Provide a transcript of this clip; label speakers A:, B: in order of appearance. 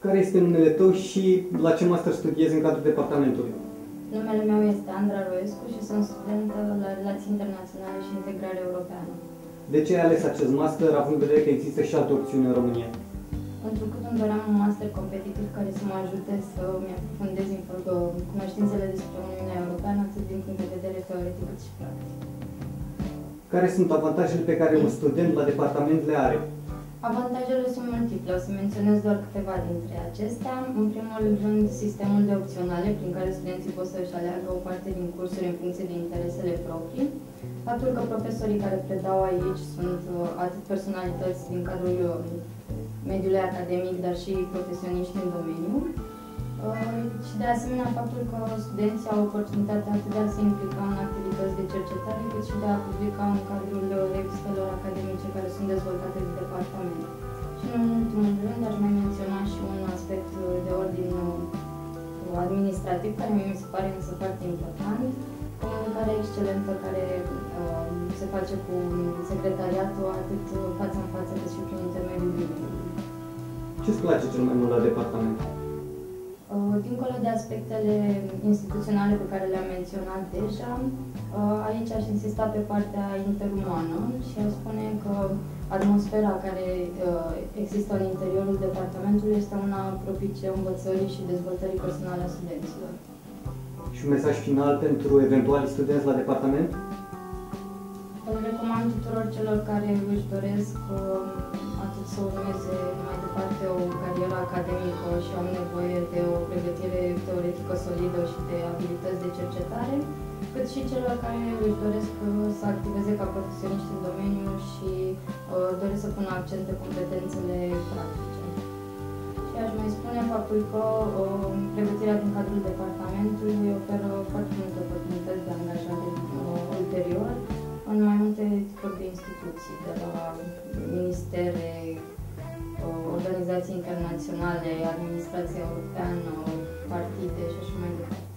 A: Care este numele tău și la ce master studiezi în cadrul departamentului?
B: Numele meu este Andra Roescu și sunt studentă la Relații Internaționale și Integrare Europeană.
A: De ce ai ales acest master, având în vedere că există și alte opțiuni în România?
B: Întrucât îmi doream un master competitiv care să mă ajute să-mi aprofundez cunoștințele despre Uniunea Europeană, atât din punct de vedere teoretic cât și practic.
A: Care sunt avantajele pe care un student la departament le are?
B: Avantajele sunt multiple, o să menționez doar câteva dintre acestea. În primul rând, sistemul de opționale, prin care studenții pot să-și aleagă o parte din cursuri în funcție de interesele proprii. Faptul că profesorii care predau aici sunt atât personalități din cadrul mediului academic, dar și profesioniști în domeniu. Și de asemenea faptul că studenții au oportunitatea atât de a se implica în activități de cercetare, cât și de a publica în cadrul revistelor academice care sunt dezvoltate de departament. Și în ultimul rând aș mai menționa și un aspect de ordin administrativ, care mi se pare însă foarte important, comunicarea excelentă care se face cu secretariatul atât față în față cât și prin intermediul video-ului.
A: Ce-ți place cel mai mult la departament?
B: Dincolo de aspectele instituționale pe care le-am menționat deja, aici aș insista pe partea interumană și aș spune că atmosfera care există în interiorul departamentului este una propice învățării și dezvoltării personale a studenților.
A: Și un mesaj final pentru eventuali studenți la departament?
B: Îl recomand tuturor celor care își doresc atât să urmeze mai departe o carieră academică și au nevoie de o pregătire teoretică solidă și de abilități de cercetare, cât și celor care își doresc să activeze ca profesioniști în domeniu și doresc să pună accent pe competențele practice. Și aș mai spune faptul că pregătirea din cadrul departamentului oferă foarte multe oportunități de angajare ulterior în mai multe tipuri de instituții, de la ministere, organizații internaționale, administrația europeană, partide și așa mai departe.